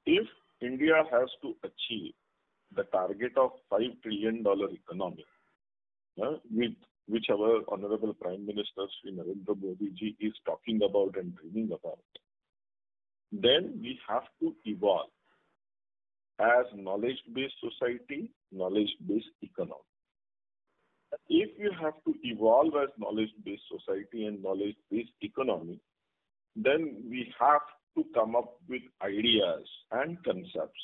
if India has to achieve the target of $5 trillion economy, with which our Honorable Prime Minister Shri Narendra Modi ji is talking about and dreaming about, then we have to evolve as knowledge-based society, knowledge-based economy. If you have to evolve as knowledge-based society and knowledge-based economy, then we have to come up with ideas and concepts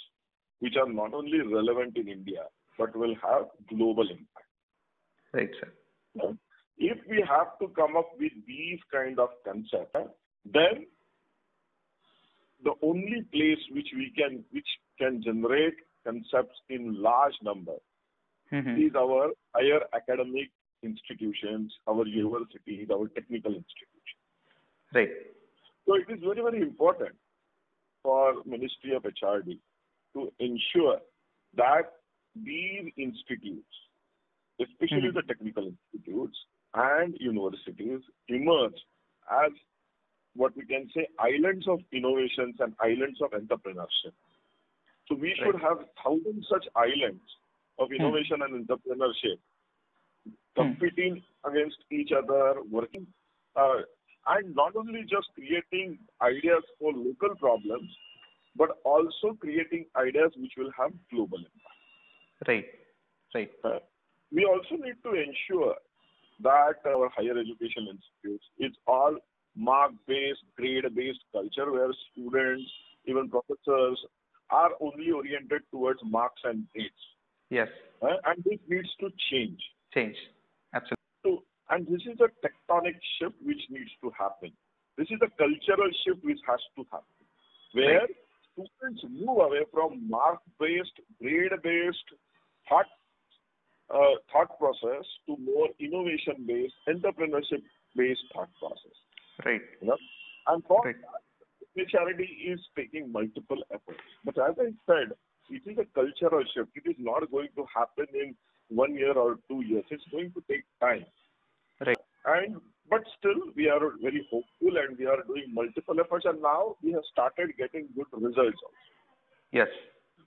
which are not only relevant in India, but will have global impact. Right, sir. If we have to come up with these kind of concepts, then the only place which can generate concepts in large number is our higher academic institutions, our universities, our technical institutions. Right. So it is very, very important for Ministry of HRD to ensure that these institutes, especially the technical institutes and universities, emerge as what we can say islands of innovations and islands of entrepreneurship. So we should have 1,000 such islands of innovation and entrepreneurship competing against each other, working, and not only just creating ideas for local problems, but also creating ideas which will have global impact. Right, right. We also need to ensure that our higher education institutes, it's all mark-based, grade-based culture where students, even professors, are only oriented towards marks and grades. Yes. And this needs to change. Absolutely. So, and this is a tectonic shift which needs to happen. This is a cultural shift which has to happen, where students move away from mark-based, grade-based thought process to more innovation-based, entrepreneurship-based thought process. Right. And for that, HRD is taking multiple efforts. But as I said, it is a cultural shift. It is not going to happen in 1 year or 2 years. It's going to take time. Right. But still, we are very hopeful and we are doing multiple efforts. And now we have started getting good results also. Yes.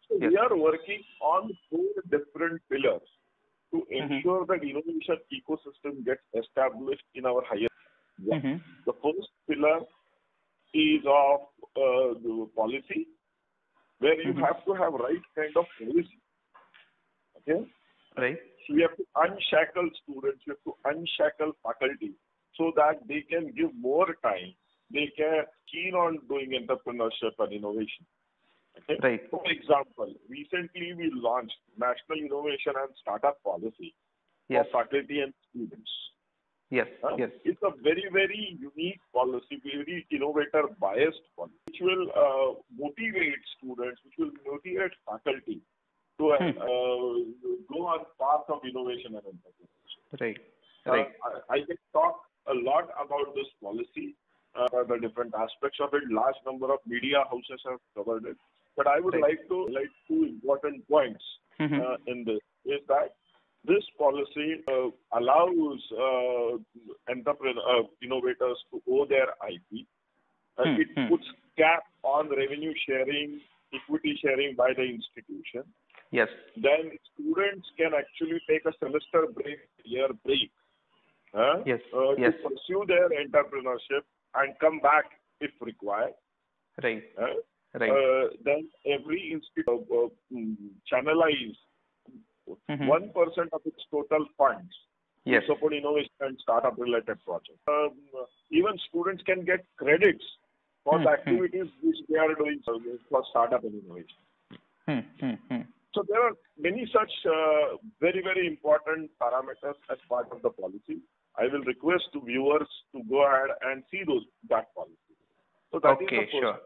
So we are working on 4 different pillars to ensure that innovation ecosystem gets established in our higher. The first pillar is of the policy, where you have to have right kind of policy. Okay? Right. So we have to unshackle students, we have to unshackle faculty so that they can give more time. They can keen on doing entrepreneurship and innovation. Okay? Right. For example, recently we launched National Innovation and Startup Policy for faculty and students. Yes. It's a very, very unique policy, very innovator-biased policy, which will motivate students, which will motivate faculty to go on path of innovation and entrepreneurship. Right. I can talk a lot about this policy, the different aspects of it. Large number of media houses have covered it. But I would like to highlight 2 important points in this, is that this policy allows innovators to owe their IP. It puts cap on revenue sharing, equity sharing by the institution. Yes. Then students can actually take a semester break, year break, to pursue their entrepreneurship and come back if required. Right. Then every institute channelize 1% of its total funds to support innovation and startup related projects. Even students can get credits for the activities which they are doing for startup and innovation. So there are many such very, very important parameters as part of the policy. I will request to viewers to go ahead and see that policy. So that is the first pillar.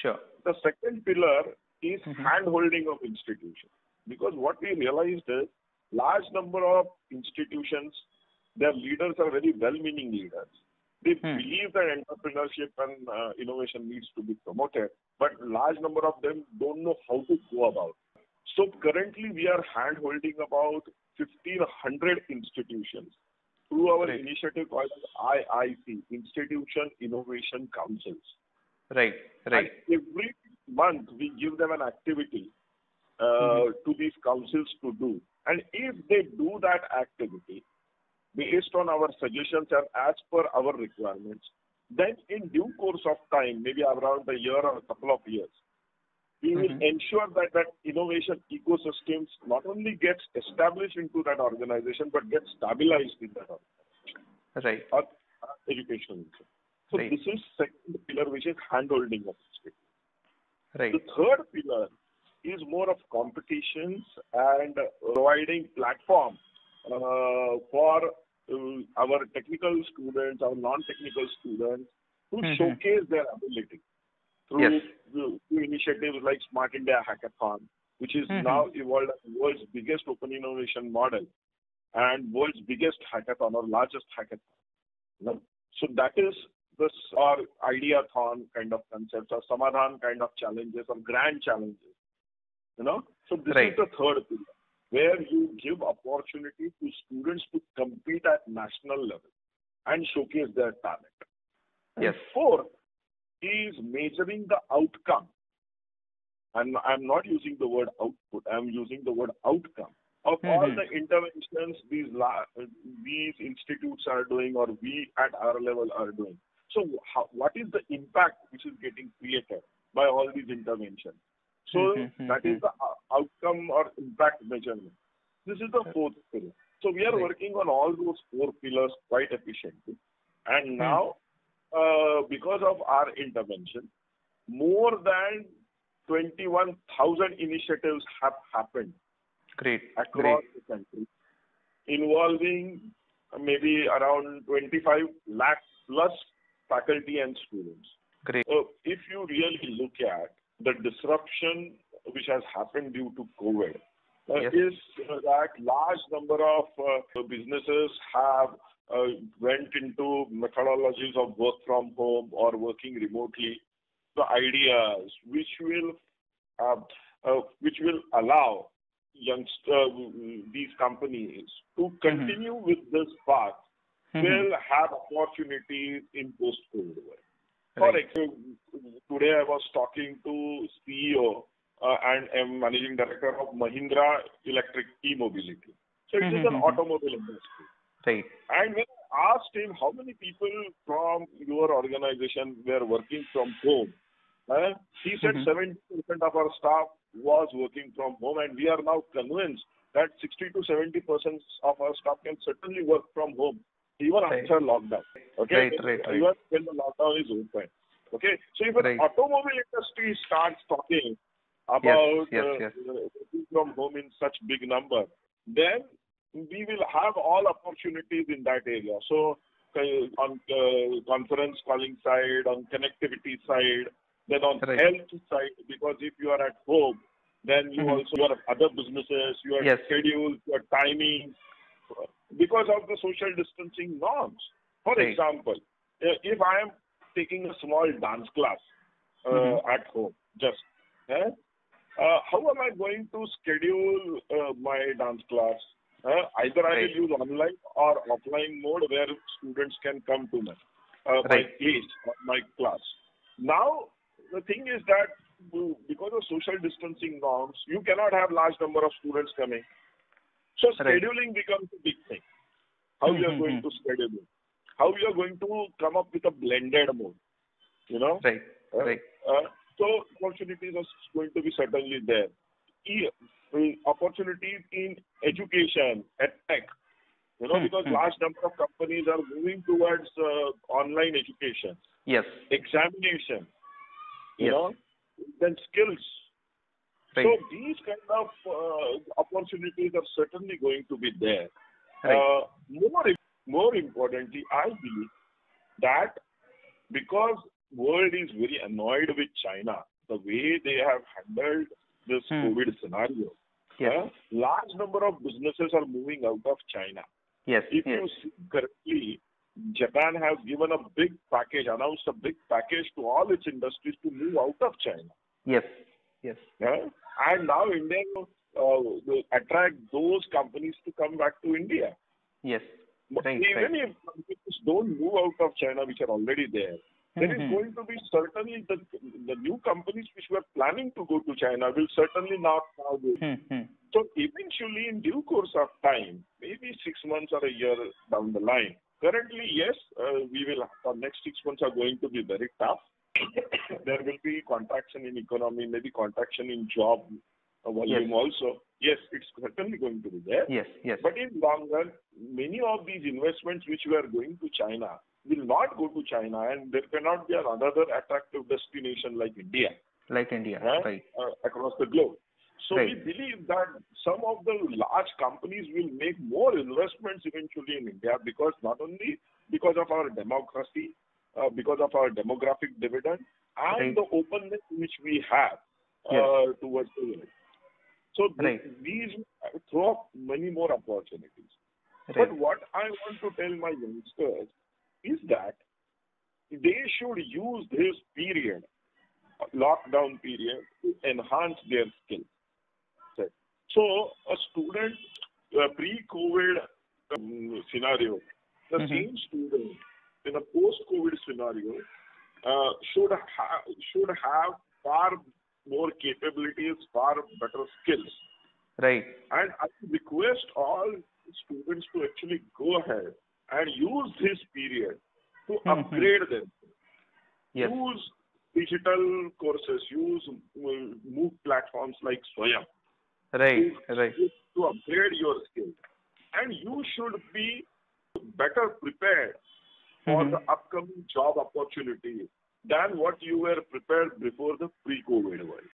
Sure. The second pillar is hand-holding of institutions. Because what we realized is large number of institutions, their leaders are very well-meaning leaders. They believe that entrepreneurship and innovation needs to be promoted, but large number of them don't know how to go about it. So currently we are hand-holding about 1,500 institutions through our initiative called IIC, Institution Innovation Councils. Right. And every month we give them an activity to these councils to do. And if they do that activity based on our suggestions and as per our requirements, then in due course of time, maybe around a year or a couple of years, we will ensure that that innovation ecosystems not only gets established into that organization, but gets stabilized in that organization. Right. Or educational. So Right. this is second pillar, which is handholding of state. Right. The third pillar is more of competitions and providing platform for our technical students, our non-technical students to showcase their ability through initiatives like Smart India Hackathon, which is now evolved as the world's biggest open innovation model and world's biggest hackathon or largest hackathon. So that is this or ideathon kind of concepts or samadhan kind of challenges or grand challenges. So this is the third pillar, where you give opportunity to students to compete at national level and showcase their talent. And fourth is measuring the outcome. And I'm not using the word output, I'm using the word outcome of all the interventions these institutes are doing or we at our level are doing. So what is the impact which is getting created by all these interventions? So that is the outcome or impact measurement. This is the fourth pillar. So we are working on all those four pillars quite efficiently. And now, because of our intervention, more than 21,000 initiatives have happened across the country, involving maybe around 25 lakh plus faculty and students. So if you really look at the disruption which has happened due to COVID, is that large number of businesses have went into methodologies of work from home or working remotely. The ideas which will allow these companies to continue with this path will have opportunities in post-COVID world. For example, today I was talking to CEO and managing director of Mahindra Electric E-Mobility. So it is an automobile industry. Right. And when I asked him how many people from your organization were working from home, he said 70% of our staff was working from home, and we are now convinced that 60 to 70% of our staff can certainly work from home even after lockdown. Okay, even when the lockdown is open. Okay, so if an automobile industry starts talking about working from home in such big number, then we will have all opportunities in that area. So on conference calling side, on connectivity side, then on health side, because if you are at home, then you also have other businesses, your schedules, your timing, because of the social distancing norms. For example, if I am taking a small dance class at home, how am I going to schedule my dance class? Either I will use online or offline mode where students can come to my place, my class. Now, the thing is that because of social distancing norms, you cannot have large number of students coming. So scheduling becomes a big thing. How you are going to schedule it? How you are going to come up with a blended mode? So opportunities are going to be certainly there. Opportunities in education, tech, because large number of companies are moving towards online education. Examination, then skills. So these kind of opportunities are certainly going to be there. More importantly, I believe that because world is very annoyed with China, the way they have handled this COVID scenario, large number of businesses are moving out of China. If you see correctly, Japan has given a big package, announced a big package to all its industries to move out of China. And now India will attract those companies to come back to India. But even if companies don't move out of China, which are already there, There is going to be certainly the new companies which were planning to go to China will certainly not now go. So eventually, in due course of time, maybe 6 months or a year down the line, currently, yes, our next 6 months are going to be very tough. There will be contraction in economy, maybe contraction in job volume also. Yes, it's certainly going to be there. Yes, yes. But in long run, many of these investments which were going to China will not go to China, and there cannot be another attractive destination like India. Like India, right. Across the globe. So right. we believe that some of the large companies will make more investments eventually in India, because not only because of our democracy, because of our demographic dividend, and right. the openness which we have towards the world. So these throw up many more opportunities. Right. But what I want to tell my youngsters is that they should use this period, lockdown period, to enhance their skills. So a student, pre-COVID scenario, the same student in a post-COVID scenario should have far more capabilities, far better skills. Right. And I request all students to actually go ahead and use this period to upgrade them. Yes. Use digital courses, use MOOC platforms like Swayam. Right. To upgrade your skills. And you should be better prepared for the upcoming job opportunities than what you were prepared before the pre-COVID world.